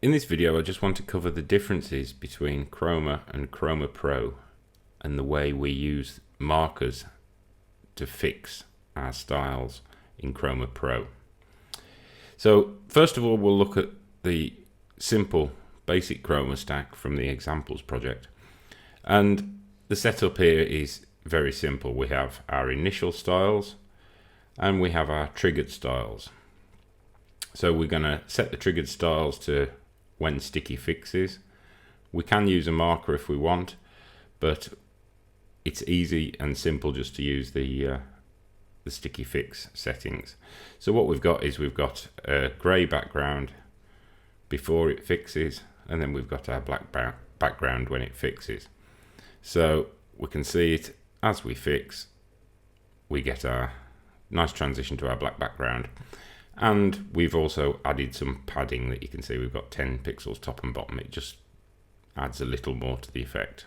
In this video, I just want to cover the differences between Chroma and Chroma Pro and the way we use markers to fix our styles in Chroma Pro. So first of all, we'll look at the simple basic Chroma stack from the examples project. And the setup here is very simple. We have our initial styles and we have our triggered styles. So we're going to set the triggered styles to when sticky fixes. We can use a marker if we want, but it's easy and simple just to use the sticky fix settings. So what we've got is we've got a grey background before it fixes, and then we've got our black background when it fixes. So we can see it as we fix, we get our nice transition to our black background. And we've also added some padding that you can see we've got 10 pixels top and bottom. It just adds a little more to the effect.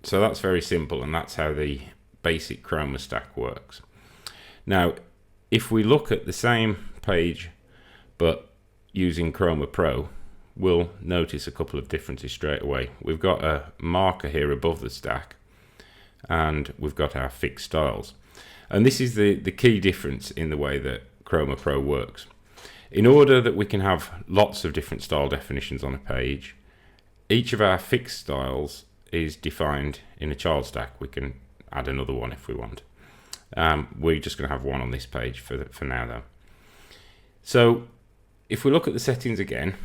So that's very simple, and that's how the basic Chroma stack works. Now, if we look at the same page but using Chroma Pro, we'll notice a couple of differences straight away. We've got a marker here above the stack, and we've got our fixed styles. And this is the key difference in the way that Chroma Pro works. In order that we can have lots of different style definitions on a page, each of our fixed styles is defined in a child stack. We can add another one if we want. We're just going to have one on this page for now though. So if we look at the settings again,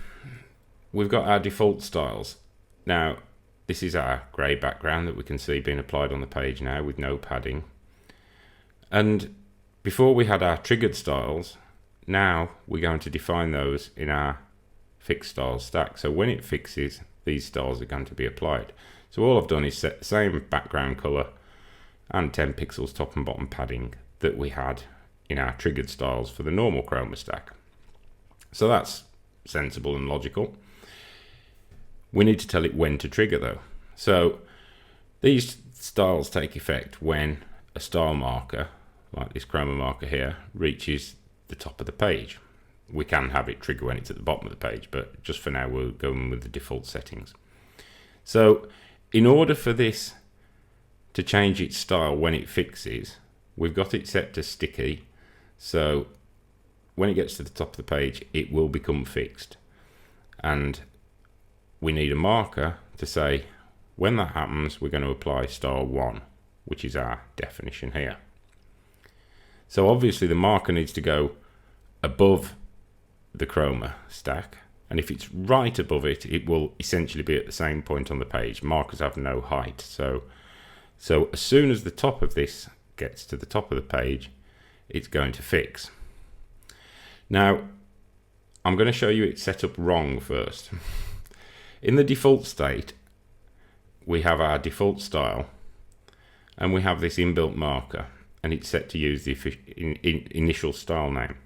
we've got our default styles. Now this is our grey background that we can see being applied on the page now with no padding. And before we had our triggered styles, now we're going to define those in our fixed styles stack. So when it fixes, these styles are going to be applied. So all I've done is set the same background color and 10 pixels top and bottom padding that we had in our triggered styles for the normal Chroma stack. So that's sensible and logical. We need to tell it when to trigger though. So these styles take effect when a style marker, like this Chroma marker here, reaches the top of the page. We can have it trigger when it's at the bottom of the page, but just for now we're going with the default settings. So in order for this to change its style when it fixes, we've got it set to sticky, so when it gets to the top of the page it will become fixed, and we need a marker to say when that happens we're going to apply style 1, which is our definition here. So obviously the marker needs to go above the Chroma stack, and if it's right above it, it will essentially be at the same point on the page. Markers have no height, so as soon as the top of this gets to the top of the page, it's going to fix. Now I'm going to show you it's set up wrong first. In the default state, we have our default style, and we have this inbuilt marker, and it's set to use the initial style name.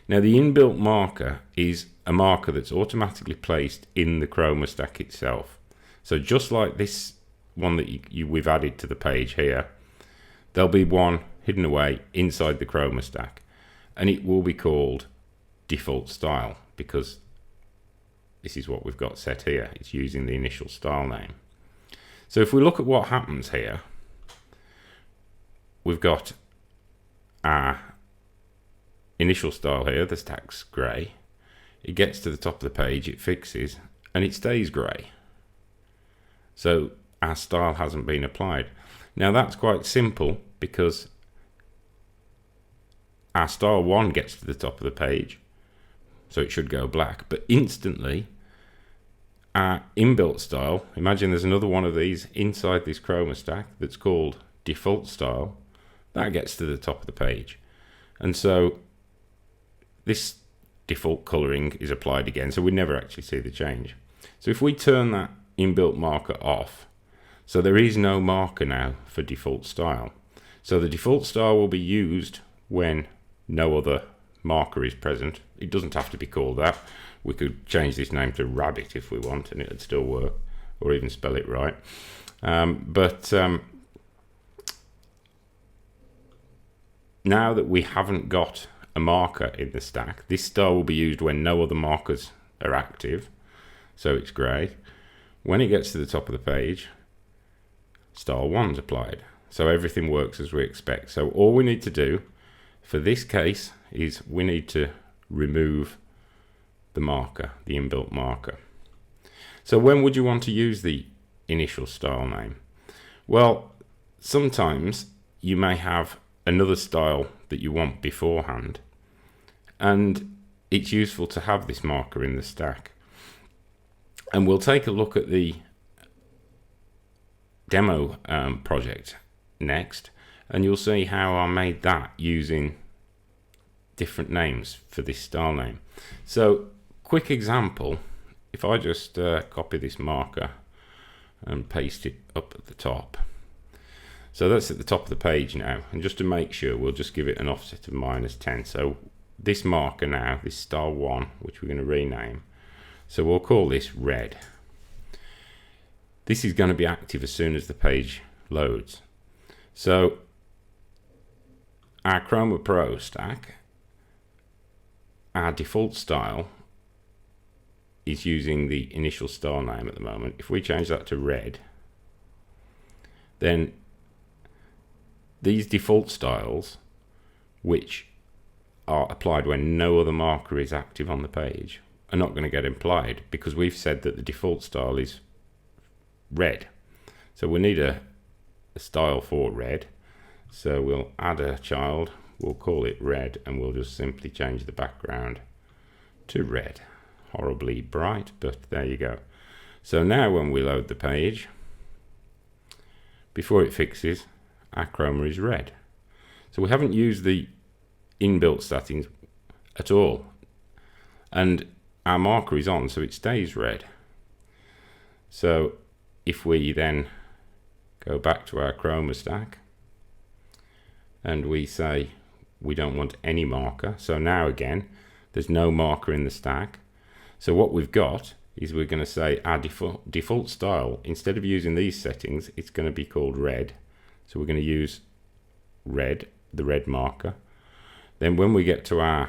Now the inbuilt marker is a marker that's automatically placed in the Chroma stack itself. So just like this one that we've added to the page here, there'll be one hidden away inside the Chroma stack, and it will be called default style because this is what we've got set here. It's using the initial style name. So if we look at what happens here, we've got our initial style here, the stack's grey. It gets to the top of the page, it fixes, and it stays grey. So our style hasn't been applied. Now that's quite simple because our style 1 gets to the top of the page, so it should go black, but instantly our inbuilt style, imagine there's another one of these inside this Chroma stack that's called default style, that gets to the top of the page, and so this default coloring is applied again, so we never actually see the change. So if we turn that inbuilt marker off, so there is no marker now for default style, so the default style will be used when no other marker is present. It doesn't have to be called that. We could change this name to rabbit if we want and it would still work, or even spell it right. Now that we haven't got a marker in the stack, this style will be used when no other markers are active, so it's grey. When it gets to the top of the page, style 1's applied. So everything works as we expect. So all we need to do for this case is we need to remove the marker, the inbuilt marker. So when would you want to use the initial style name? Well, sometimes you may have another style that you want beforehand, and it's useful to have this marker in the stack. And we'll take a look at the demo project next, and you'll see how I made that using different names for this style name. So, quick example, if I just copy this marker and paste it up at the top. So that's at the top of the page now, and just to make sure, we'll just give it an offset of -10. So this marker now, this style 1, which we're going to rename, so we'll call this red. This is going to be active as soon as the page loads. So our Chroma Pro stack, our default style is using the initial style name at the moment. If we change that to red, then these default styles, which are applied when no other marker is active on the page, are not going to get applied because we've said that the default style is red. So we need a style for red. So we'll add a child, we'll call it red, and we'll just simply change the background to red. Horribly bright, but there you go. So now when we load the page, before it fixes, our chroma is red. So we haven't used the inbuilt settings at all, and our marker is on, so it stays red. So if we then go back to our chroma stack and we say we don't want any marker, so now again there's no marker in the stack. So what we've got is we're going to say our default style, instead of using these settings, it's going to be called red. So we're going to use red, the red marker. Then when we get to our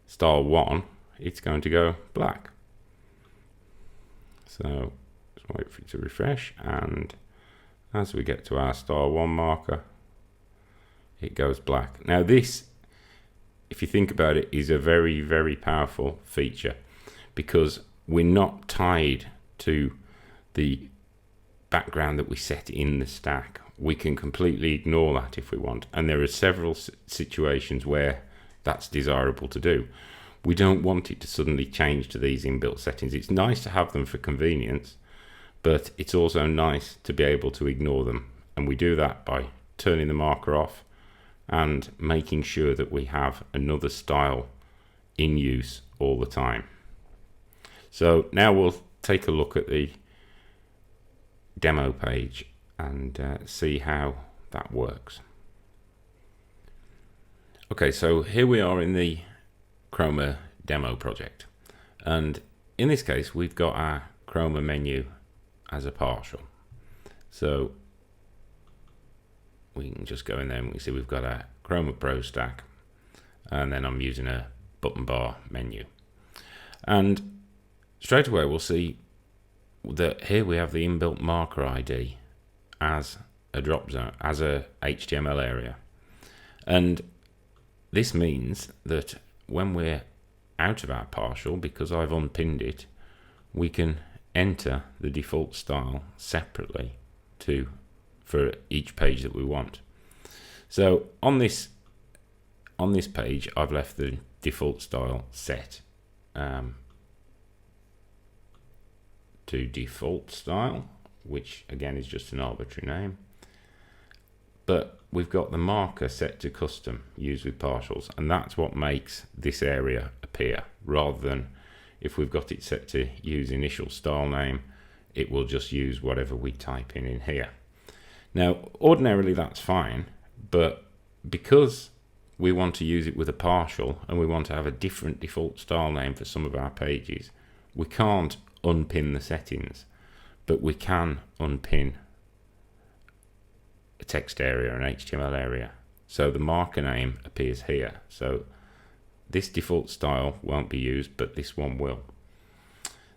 style 1, it's going to go black. So just wait for it to refresh, and as we get to our style 1 marker, it goes black. Now this, if you think about it, is a very, very powerful feature because we're not tied to the background that we set in the stack. We can completely ignore that if we want, and there are several situations where that's desirable to do. We don't want it to suddenly change to these inbuilt settings. It's nice to have them for convenience, but it's also nice to be able to ignore them, and we do that by turning the marker off and making sure that we have another style in use all the time. So now we'll take a look at the demo page and see how that works. Okay, so here we are in the Chroma demo project, and in this case we've got our Chroma menu as a partial. So we can just go in there and we can see we've got our Chroma Pro stack, and then I'm using a button bar menu, and straight away we'll see that here we have the inbuilt marker ID as a drop zone, as a HTML area, and this means that when we're out of our partial, because I've unpinned it, we can enter the default style separately for each page that we want. So on this page I've left the default style set to default style, which again is just an arbitrary name, but we've got the marker set to custom, use with partials, and that's what makes this area appear, rather than if we've got it set to use initial style name, it will just use whatever we type in here. Now ordinarily that's fine, but because we want to use it with a partial and we want to have a different default style name for some of our pages, we can't unpin the settings, but we can unpin a text area, an HTML area. So the marker name appears here. So this default style won't be used, but this one will.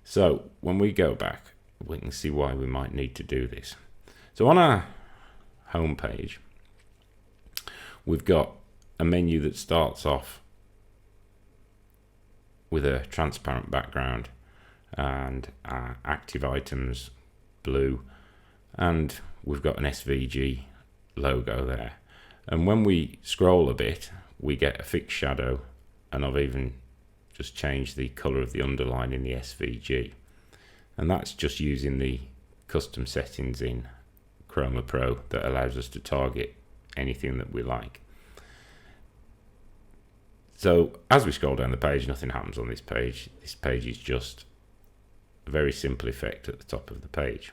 So when we go back, we can see why we might need to do this. So on our home page, we've got a menu that starts off with a transparent background and active items blue, and we've got an SVG logo there. And when we scroll a bit, we get a fixed shadow, and I've even just changed the color of the underline in the SVG, and that's just using the custom settings in Chroma Pro that allows us to target anything that we like. So as we scroll down the page, nothing happens on this page. This page is just a very simple effect at the top of the page.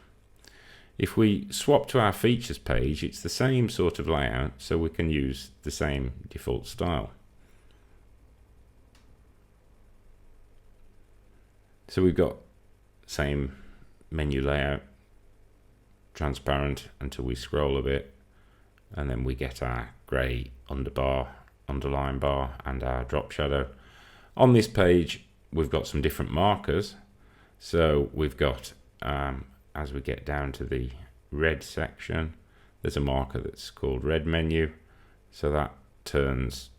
If we swap to our features page, it's the same sort of layout, so we can use the same default style. So we've got same menu layout, transparent until we scroll a bit, and then we get our grey underline bar and our drop shadow. On this page we've got some different markers. So we've got as we get down to the red section, there's a marker that's called red menu, so that turns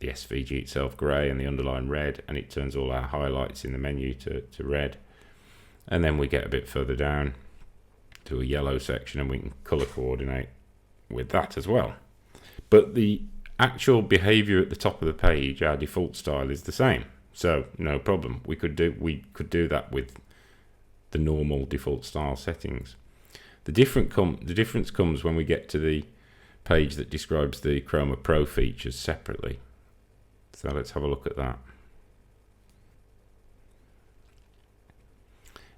the SVG itself grey and the underline red, and it turns all our highlights in the menu to red. And then we get a bit further down to a yellow section, and we can colour coordinate with that as well. But the actual behaviour at the top of the page, our default style, is the same, so no problem. We could do that with the normal default style settings. The difference comes when we get to the page that describes the Chroma Pro features separately. So let's have a look at that.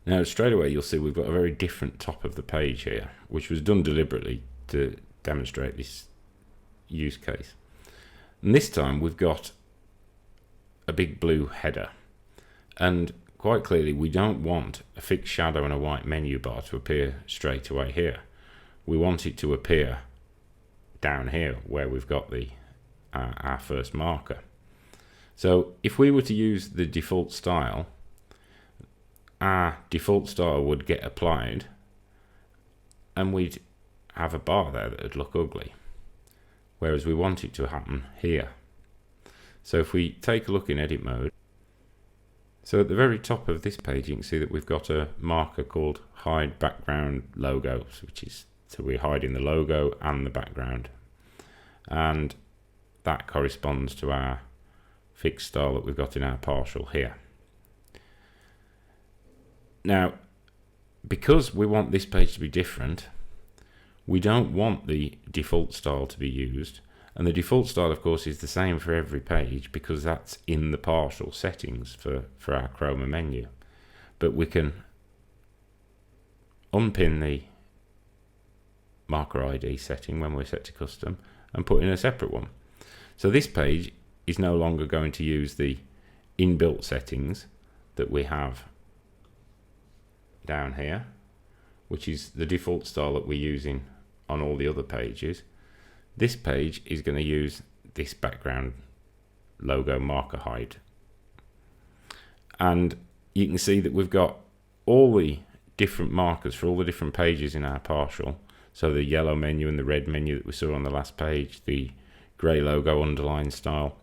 Now straight away you'll see we've got a very different top of the page here, which was done deliberately to demonstrate this use case. And this time we've got a big blue header, and quite clearly we don't want a fixed shadow and a white menu bar to appear straight away here. We want it to appear down here where we've got the our first marker. So if we were to use the default style, our default style would get applied and we'd have a bar there that would look ugly, whereas we want it to happen here. So if we take a look in edit mode, so at the very top of this page you can see that we've got a marker called hide background logos, which is, so we're hiding the logo and the background, and that corresponds to our fixed style that we've got in our partial here. Now, because we want this page to be different, we don't want the default style to be used, and the default style of course is the same for every page because that's in the partial settings for our Chroma menu. But we can unpin the marker ID setting when we're set to custom and put in a separate one. So this page is no longer going to use the inbuilt settings that we have down here, which is the default style that we're using on all the other pages. This page is going to use this background logo marker hide, and you can see that we've got all the different markers for all the different pages in our partial. So the yellow menu and the red menu that we saw on the last page, the grey logo underline style.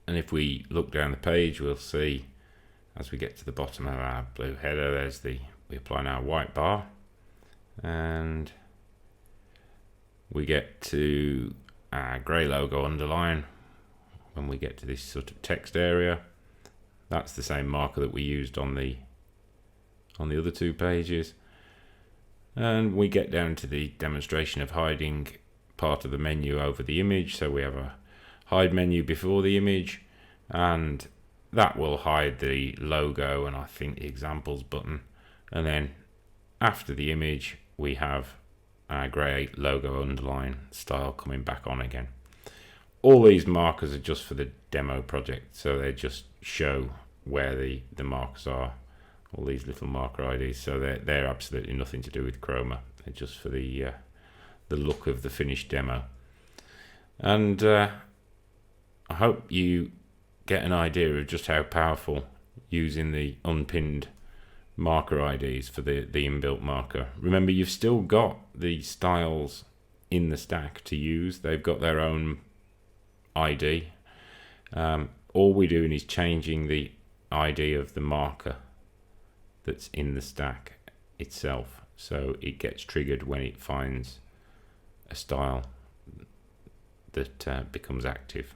And if we look down the page, we'll see as we get to the bottom of our blue header, there's we apply our white bar, and we get to our grey logo underline when we get to this sort of text area. That's the same marker that we used on the other two pages. And we get down to the demonstration of hiding part of the menu over the image. So we have a hide menu before the image, and that will hide the logo and I think the examples button. And then after the image we have our grey logo underline style coming back on again. All these markers are just for the demo project, so they just show where the markers are, all these little marker IDs. So they're absolutely nothing to do with Chroma. They're just for the look of the finished demo. And I hope you get an idea of just how powerful using the unpinned marker IDs for the inbuilt marker. Remember, you've still got the styles in the stack to use. They've got their own ID. All we're doing is changing the ID of the marker that's in the stack itself, so it gets triggered when it finds a style that becomes active.